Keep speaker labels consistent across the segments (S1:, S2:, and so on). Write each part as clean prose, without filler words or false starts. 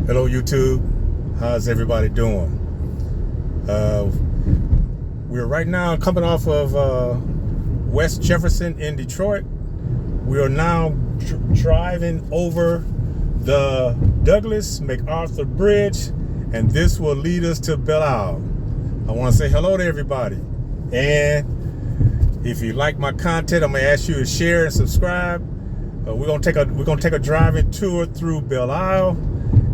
S1: Hello YouTube, how's everybody doing? We're right now coming off of West Jefferson in Detroit. We are now driving over the Douglas MacArthur Bridge, and this will lead us to Belle. I want to say hello to everybody, and if you like my content, I'm gonna ask you to share and subscribe. We're gonna take a driving tour through Belle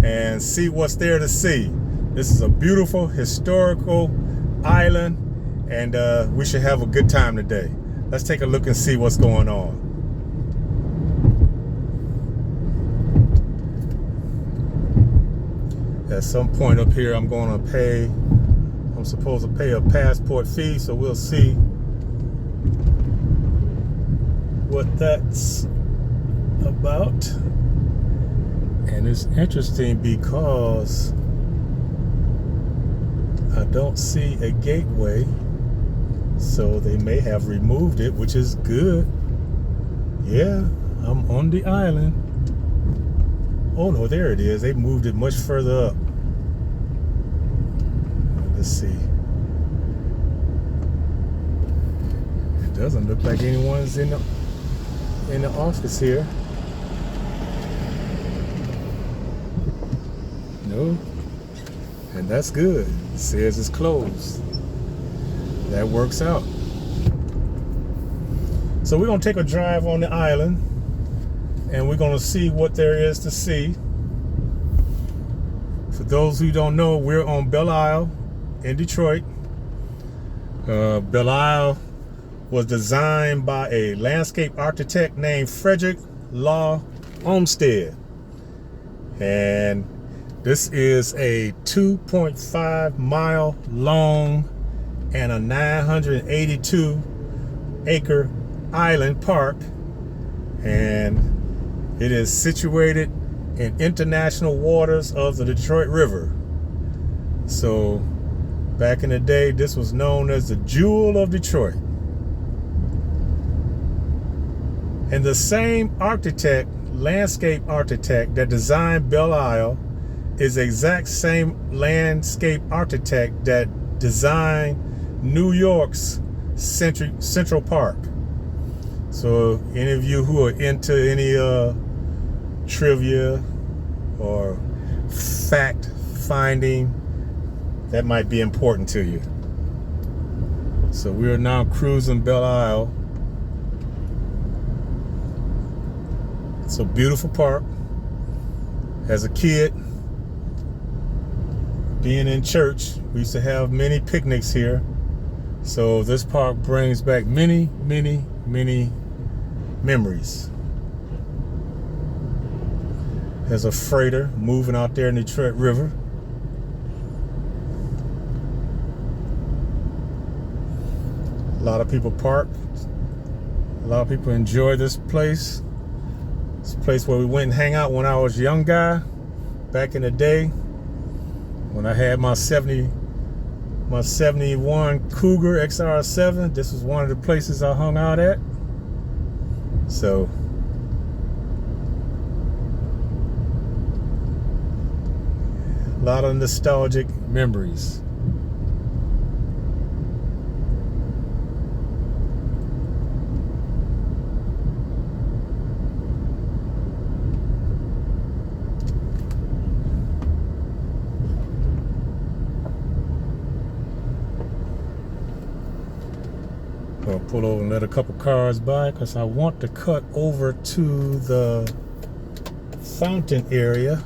S1: and see what's there to see. This is a beautiful historical island, and we should have a good time today. Let's take a look and see what's going on. At some point up here, I'm supposed to pay a passport fee, so we'll see what that's about. And it's interesting because I don't see a gateway, so they may have removed it, which is good. Yeah, I'm on the island. Oh no, there it is. They moved it much further up. Let's see. It doesn't look like anyone's in the office here. No, and that's good. It says it's closed. That works out. So we're gonna take a drive on the island, and we're gonna see what there is to see. For those who don't know, we're on Belle Isle in Detroit. Belle Isle was designed by a landscape architect named Frederick Law Olmsted, and this is a 2.5 mile long and a 982 acre island park, and it is situated in international waters of the Detroit River. So back in the day, this was known as the Jewel of Detroit. And the same landscape architect that designed Belle Isle is the exact same landscape architect that designed New York's Central Park. So any of you who are into any trivia or fact finding, that might be important to you. So we are now cruising Belle Isle. It's a beautiful park. As a kid, being in church, we used to have many picnics here. So this park brings back many, many, many memories. There's a freighter moving out there in the Detroit River. A lot of people park. A lot of people enjoy this place. It's a place where we went and hang out when I was a young guy, back in the day. When I had my 71 Cougar XR7, this was one of the places I hung out at. So a lot of nostalgic memories. I'll pull over and let a couple cars by because I want to cut over to the fountain area.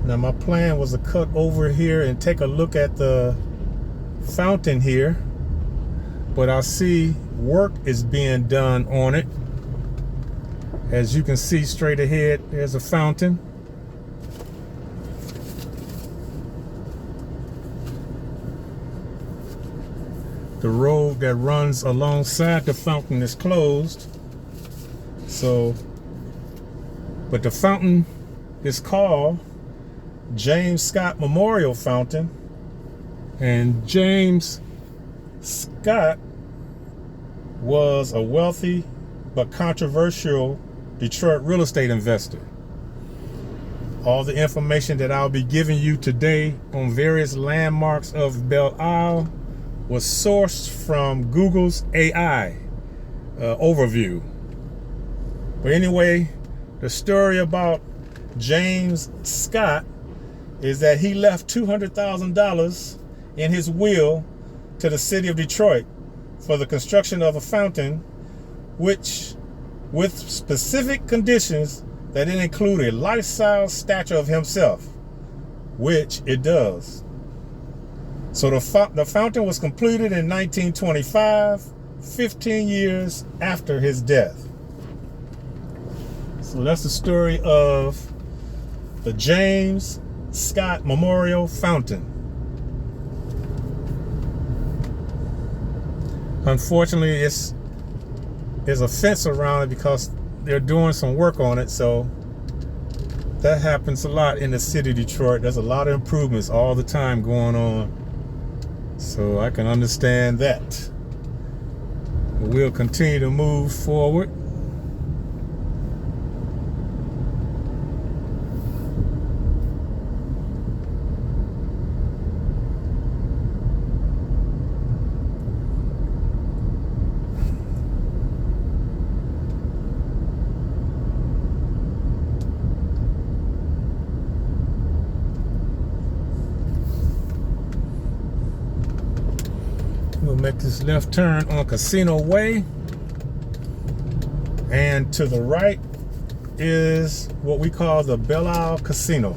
S1: Now my plan was to cut over here and take a look at the fountain here, but I see work is being done on it. As you can see straight ahead, there's a fountain. The road that runs alongside the fountain is closed, so But the fountain is called James Scott Memorial Fountain. And James Scott was a wealthy but controversial Detroit real estate investor. All the information that I'll be giving you today on various landmarks of Belle Isle was sourced from Google's AI overview. But anyway, the story about James Scott is that he left $200,000 in his will to the city of Detroit for the construction of a fountain, which, with specific conditions, that it include a life-size statue of himself, which it does. So the fountain was completed in 1925, 15 years after his death. So that's the story of the James Scott Memorial Fountain. Unfortunately, there's a fence around it because they're doing some work on it, so that happens a lot in the city of Detroit. There's a lot of improvements all the time going on, so I can understand that. We'll continue to move forward. We'll make this left turn on Casino Way, and to the right is what we call the Belle Isle Casino.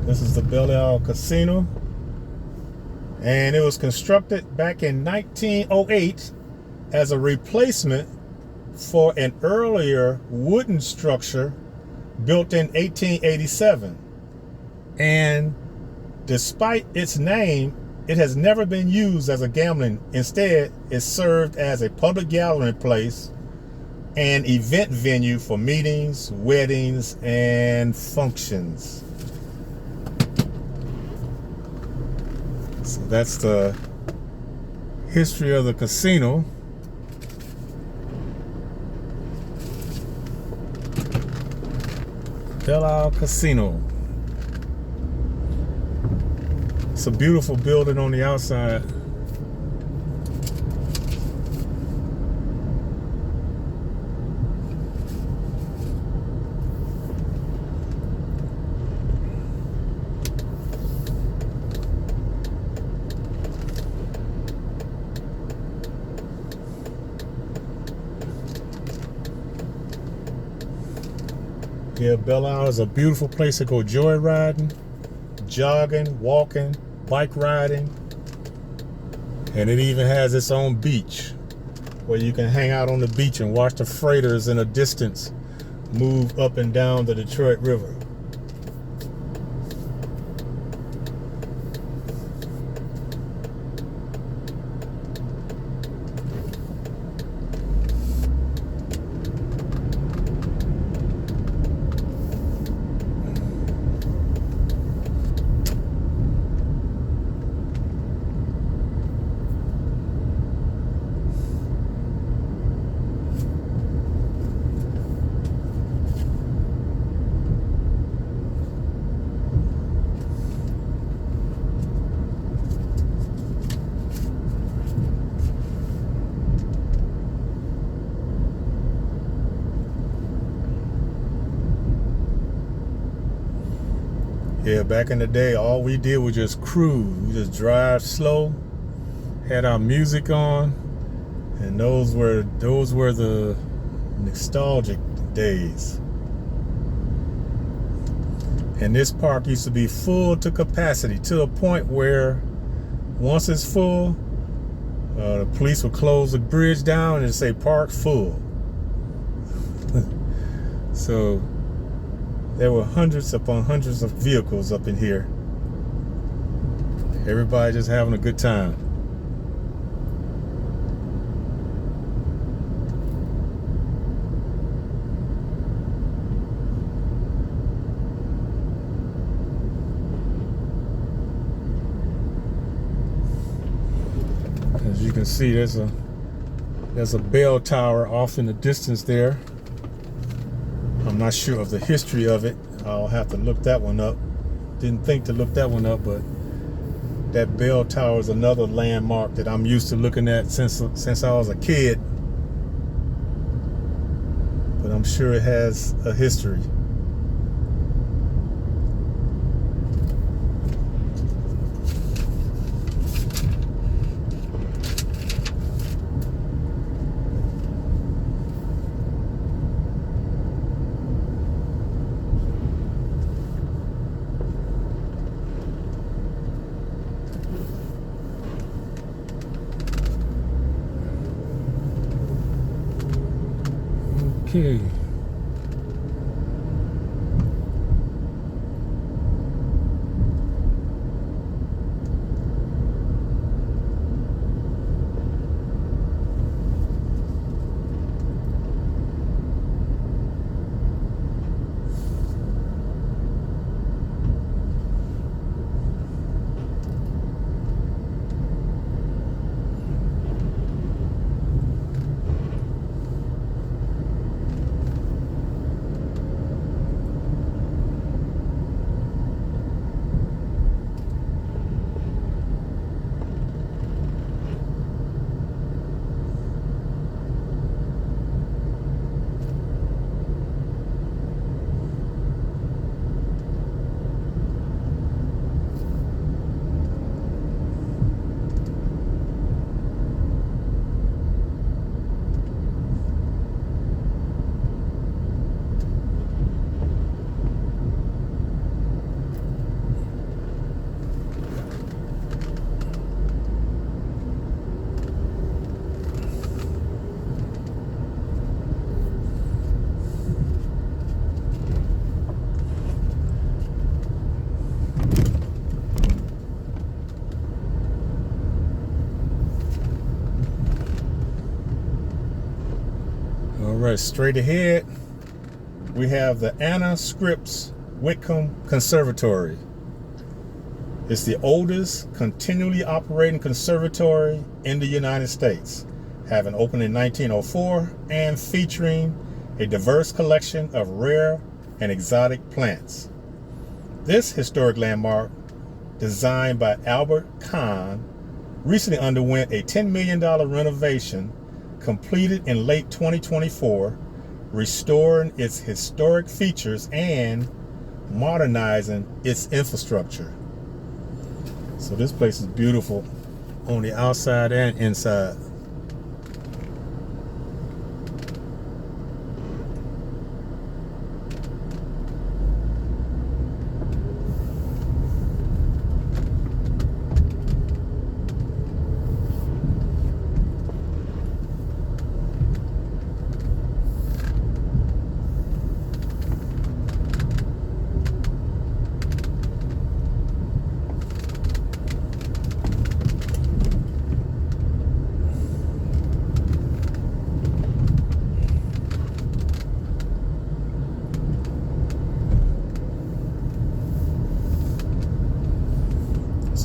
S1: This is the Belle Isle Casino, and it was constructed back in 1908 as a replacement for an earlier wooden structure built in 1887. And despite its name, it has never been used as a gambling. Instead, it served as a public gathering place and event venue for meetings, weddings, and functions. So that's the history of the casino. Belle Isle Casino. It's a beautiful building on the outside. Yeah, Belle Isle is a beautiful place to go joyriding, jogging, walking, bike riding, and it even has its own beach where you can hang out on the beach and watch the freighters in the distance move up and down the Detroit River. Yeah, back in the day, all we did was just cruise. We just drive slow, had our music on, and those were the nostalgic days. And this park used to be full to capacity, to a point where once it's full, The police would close the bridge down and say park full. So there were hundreds upon hundreds of vehicles up in here. Everybody just having a good time. As you can see, there's a bell tower off in the distance there. I'm not sure of the history of it. I'll have to look that one up. Didn't think to look that one up, but that bell tower is another landmark that I'm used to looking at since I was a kid. But I'm sure it has a history. Okay. All right, straight ahead, we have the Anna Scripps Whitcomb Conservatory. It's the oldest continually operating conservatory in the United States, having opened in 1904 and featuring a diverse collection of rare and exotic plants. This historic landmark, designed by Albert Kahn, recently underwent a $10 million renovation completed in late 2024, restoring its historic features and modernizing its infrastructure. So this place is beautiful on the outside and inside.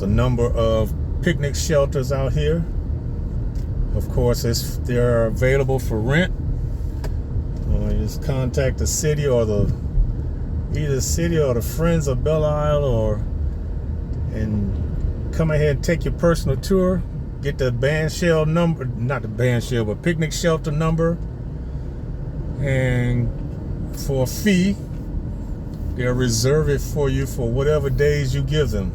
S1: A number of picnic shelters out here. Of course, they're available for rent. You just contact the city or either the city or the Friends of Belle Isle, and come ahead and take your personal tour. Get the band shell number, not the band shell, but picnic shelter number, and for a fee, they'll reserve it for you for whatever days you give them.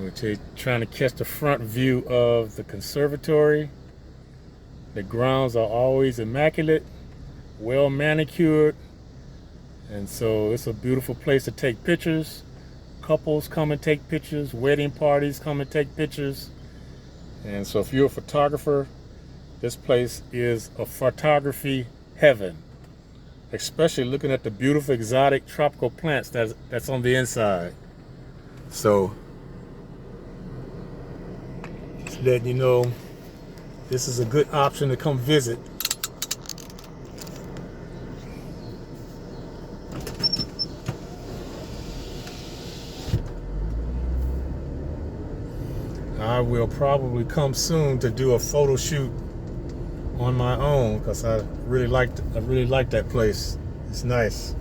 S1: We're trying to catch the front view of the conservatory. The grounds are always immaculate, well manicured, and so it's a beautiful place to take pictures. Couples come and take pictures, wedding parties come and take pictures. And so if you're a photographer, this place is a photography heaven, especially looking at the beautiful exotic tropical plants that's on the inside. So just letting you know, this is a good option to come visit. I will probably come soon to do a photo shoot on my own because I really like that place. It's nice.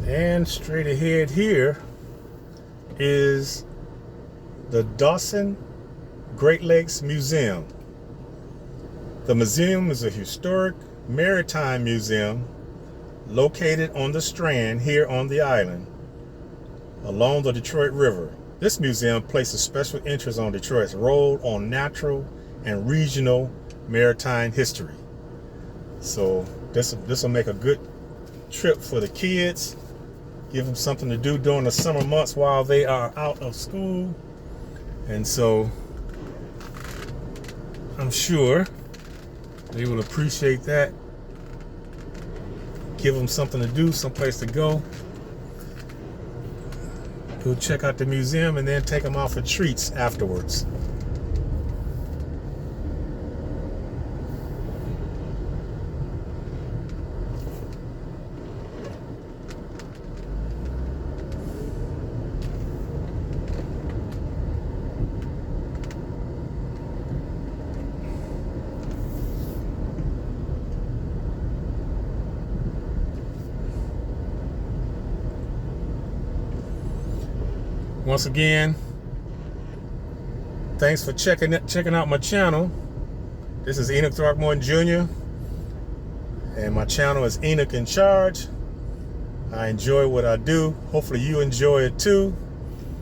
S1: And straight ahead here is the Dawson Great Lakes Museum. The museum is a historic maritime museum located on the Strand here on the island along the Detroit River. This museum places special interest on Detroit's role on natural and regional maritime history. So this will make a good trip for the kids. Give them something to do during the summer months while they are out of school. And so I'm sure they will appreciate that. Give them something to do, someplace to go. Go check out the museum and then take them out for treats afterwards. Once again, thanks for checking out my channel. This is Enoch Throckmorton Jr. and my channel is Enoch in Charge. I enjoy what I do. Hopefully you enjoy it too.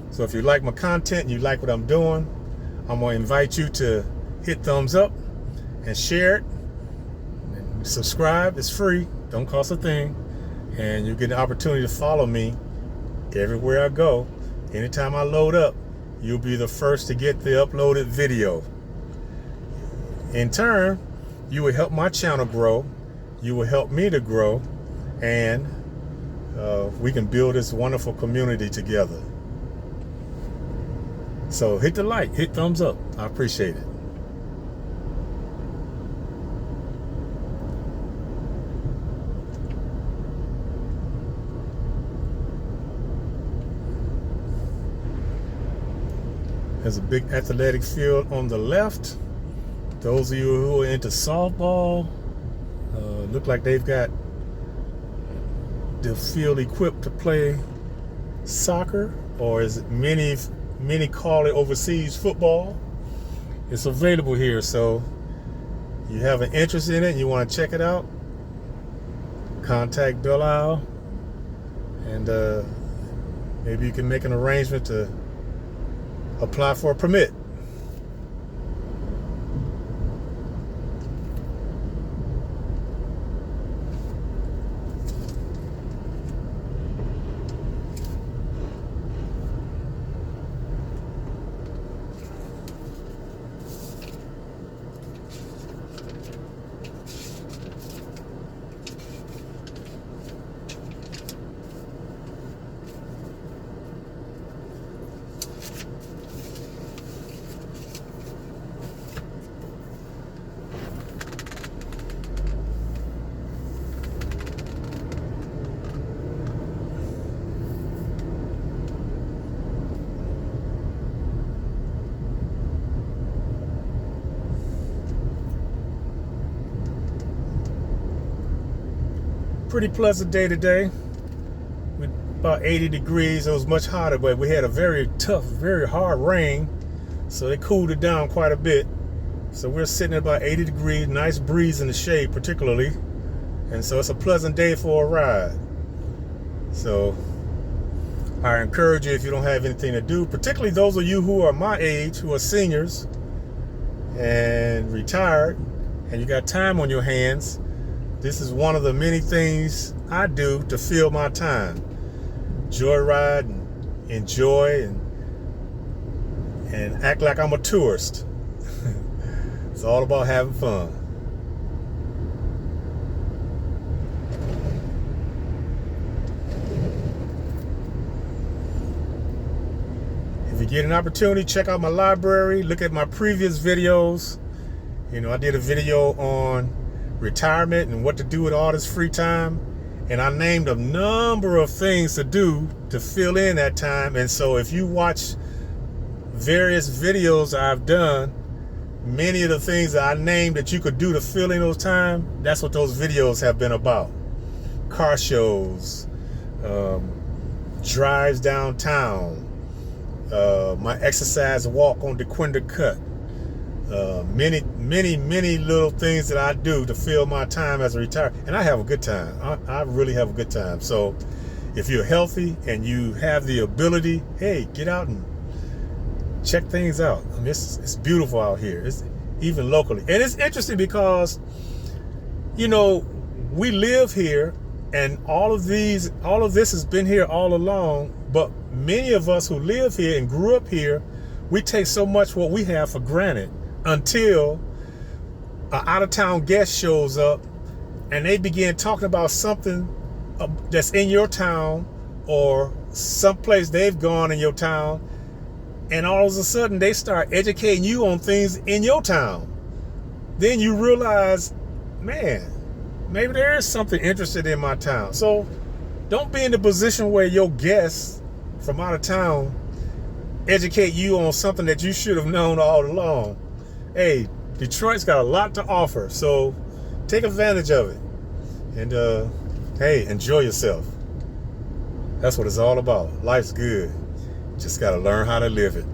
S1: So if you like my content and you like what I'm doing, I'm going to invite you to hit thumbs up and share it. And subscribe. It's free. Don't cost a thing. And you get the opportunity to follow me everywhere I go. Anytime I load up, you'll be the first to get the uploaded video. In turn, you will help my channel grow. You will help me to grow. And we can build this wonderful community together. So hit the like, hit thumbs up. I appreciate it. There's a big athletic field on the left. Those of you who are into softball, look like they've got the field equipped to play soccer, or as many call it overseas, football. It's available here, so you have an interest in it and you want to check it out, contact Belle and maybe you can make an arrangement to apply for a permit. Pretty pleasant day today. With about 80 degrees. It was much hotter, but we had a very tough, very hard rain, so it cooled it down quite a bit. So we're sitting at about 80 degrees, nice breeze in the shade particularly, and so it's a pleasant day for a ride. So I encourage you, if you don't have anything to do, particularly those of you who are my age, who are seniors and retired, and you got time on your hands, this is one of the many things I do to fill my time. Joyride and enjoy and act like I'm a tourist. It's all about having fun. If you get an opportunity, check out my library, look at my previous videos. You know, I did a video on retirement and what to do with all this free time, and I named a number of things to do to fill in that time. And so if you watch various videos I've done, many of the things that I named that you could do to fill in those time, that's what those videos have been about. Car shows, drives downtown, my exercise walk on DeQuinder Cut, many little things that I do to fill my time as a retired, and I have a good time. I really have a good time. So if you're healthy and you have the ability, hey, get out and check things out. I mean, it's beautiful out here. It's even locally, and it's interesting because, you know, we live here, and all of this has been here all along. But many of us who live here and grew up here, we take so much what we have for granted until an out-of-town guest shows up and they begin talking about something that's in your town or someplace they've gone in your town, and all of a sudden they start educating you on things in your town. Then you realize, man, maybe there is something interested in my town. So don't be in the position where your guests from out of town educate you on something that you should have known all along. Hey, Detroit's got a lot to offer, so take advantage of it. And hey, enjoy yourself. That's what it's all about. Life's good. Just got to learn how to live it.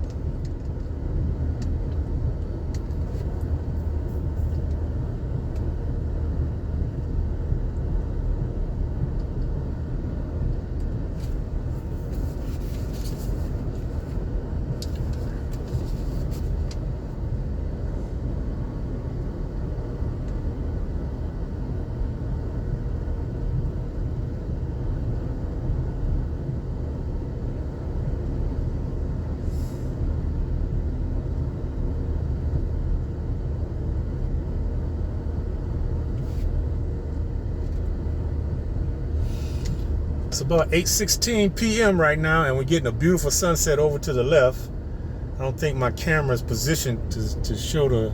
S1: It's about 8:16 p.m. right now, and we're getting a beautiful sunset over to the left. I don't think my camera is positioned to show the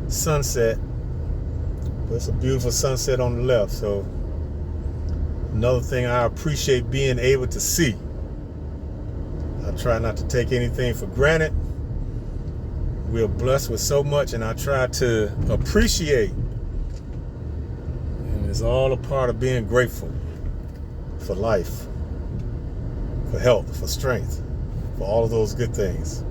S1: sunset, but it's a beautiful sunset on the left. So another thing I appreciate being able to see. I try not to take anything for granted. We're blessed with so much, and I try to appreciate. And it's all a part of being grateful. For life, for health, for strength, for all of those good things.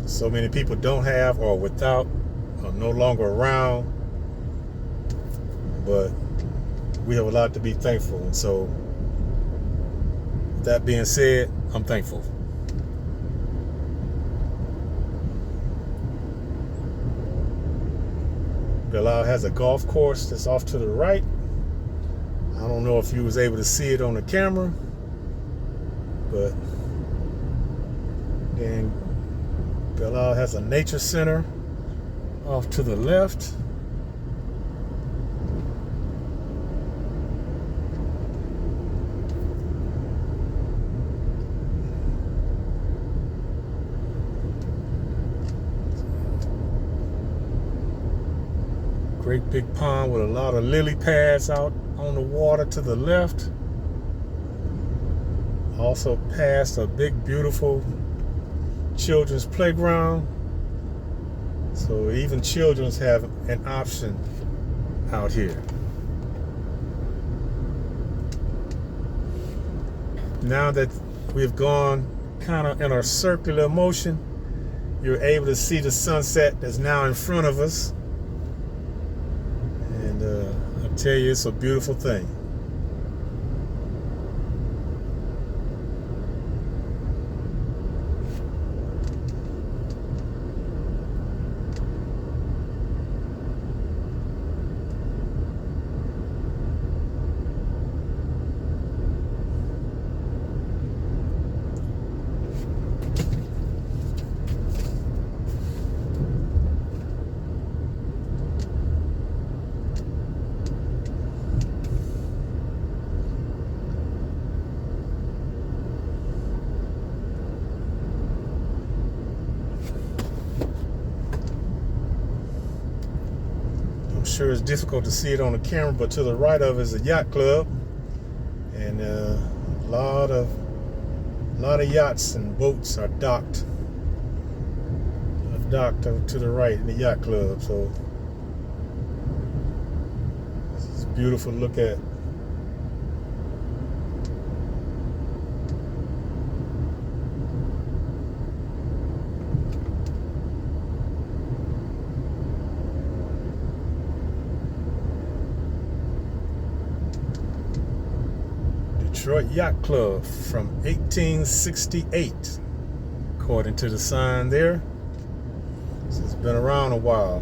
S1: So many people don't have, or without, or no longer around, but we have a lot to be thankful. And so, with that being said, I'm thankful. Belle has a golf course that's off to the right. I don't know if you was able to see it on the camera, but then Belle has a nature center off to the left. Great big pond with a lot of lily pads out on the water to the left. Also past a big, beautiful children's playground. So even children have an option out here. Now that we've gone kind of in a circular motion, you're able to see the sunset that's now in front of us. And I tell you, it's a beautiful thing. Sure, it's difficult to see it on the camera, but to the right of it is a yacht club, and a lot of yachts and boats are docked to the right in the yacht club. So it's beautiful to look at. Detroit Yacht Club from 1868, according to the sign there. So it's been around a while.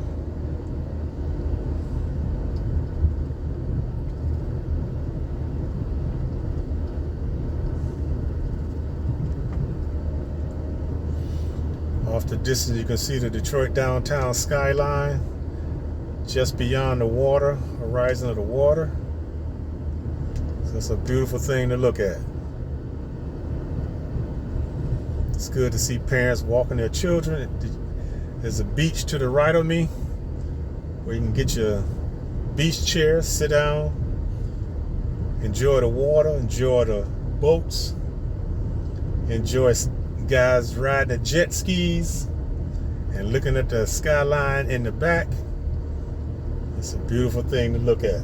S1: Off the distance, you can see the Detroit downtown skyline just beyond the water, horizon of the water. It's a beautiful thing to look at. It's good to see parents walking their children. There's a beach to the right of me where you can get your beach chair, sit down, enjoy the water, enjoy the boats, enjoy guys riding the jet skis and looking at the skyline in the back. It's a beautiful thing to look at.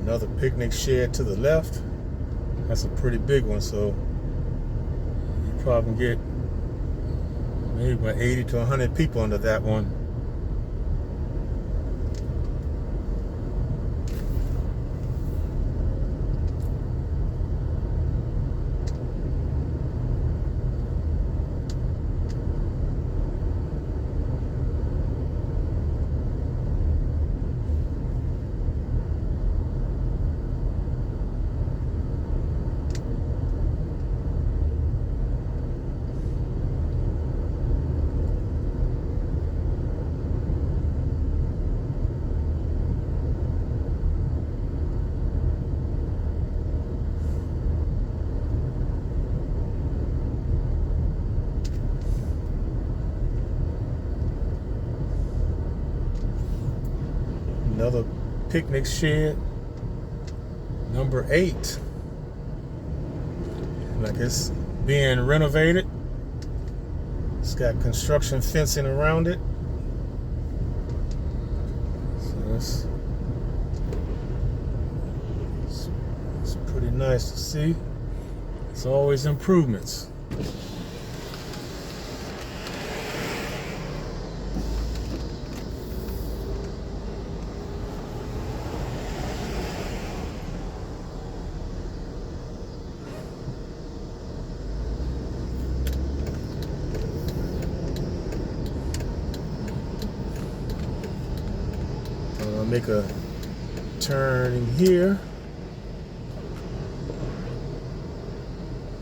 S1: Another picnic shed to the left. That's a pretty big one, so you probably can get maybe about 80 to 100 people under that one. Another picnic shed, number 8. Like it's being renovated. It's got construction fencing around it. So it's pretty nice to see. It's always improvements. make a turn in here.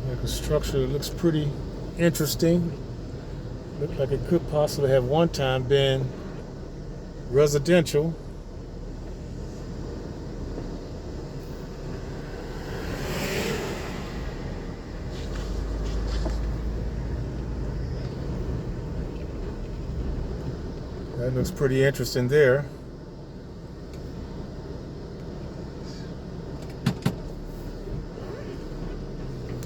S1: Like a structure that looks pretty interesting. Looks like it could possibly have one time been residential. That looks pretty interesting there.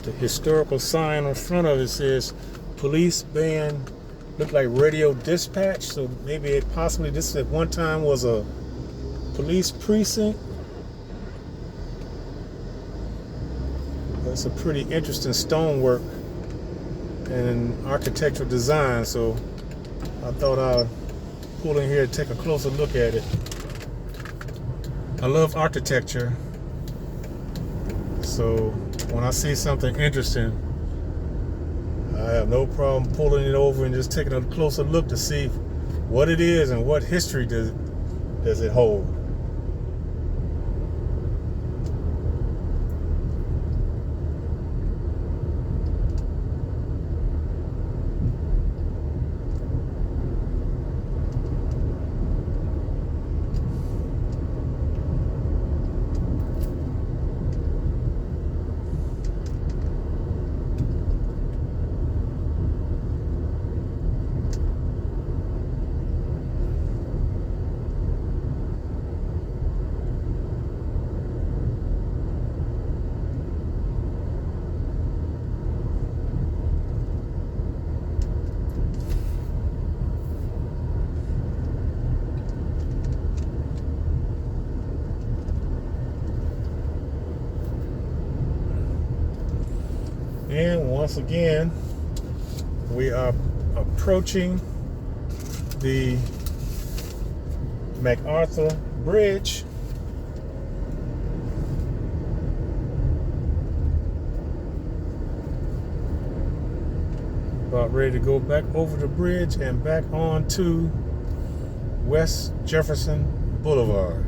S1: The historical sign in front of it says police band, look like radio dispatch, so maybe it possibly this at one time was a police precinct. That's a pretty interesting stonework and architectural design, so I thought I'd pull in here and take a closer look at it. I love architecture, so when I see something interesting, I have no problem pulling it over and just taking a closer look to see what it is and what history does it hold. And once again, we are approaching the MacArthur Bridge. About ready to go back over the bridge and back on to West Jefferson Boulevard.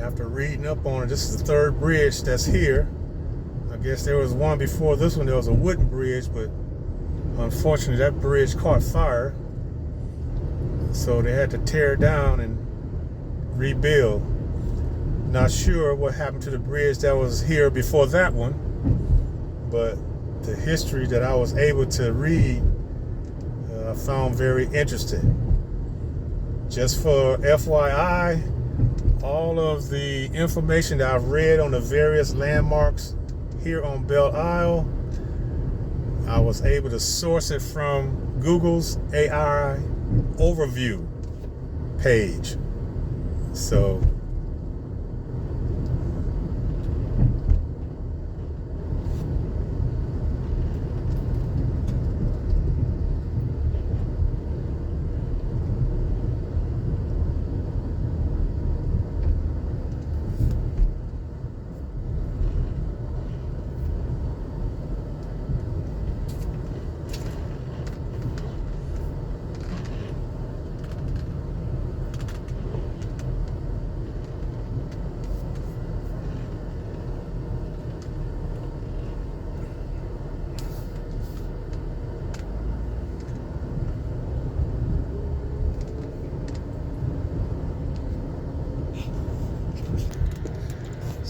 S1: After reading up on it, this is the third bridge that's here. I guess there was one before this one. There was a wooden bridge, but unfortunately that bridge caught fire, so they had to tear it down and rebuild. Not sure what happened to the bridge that was here before that one, but the history that I was able to read, I found very interesting. Just for FYI, all of the information that I've read on the various landmarks here on Belle Isle, I was able to source it from Google's AI overview page. So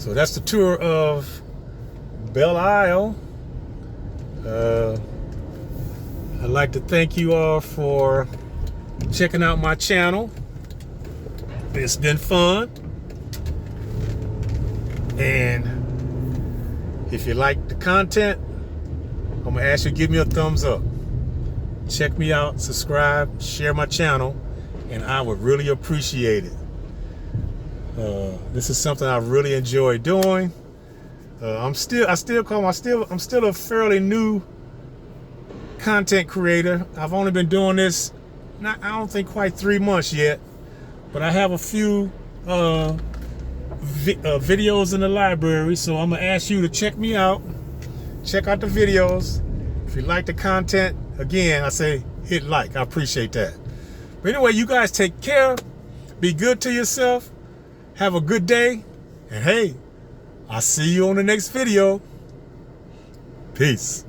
S1: So that's the tour of Belle Isle. I'd like to thank you all for checking out my channel. It's been fun. And if you like the content, I'm gonna ask you to give me a thumbs up. Check me out, subscribe, share my channel, and I would really appreciate it. This is something I really enjoy doing. I'm still a fairly new content creator. I've only been doing this, I don't think quite 3 months yet, but I have a few videos in the library, so I'm gonna ask you to check me out. Check out the videos. If you like the content, again, I say hit like. I appreciate that. But anyway, you guys take care. Be good to yourself. Have a good day. And hey, I'll see you on the next video. Peace.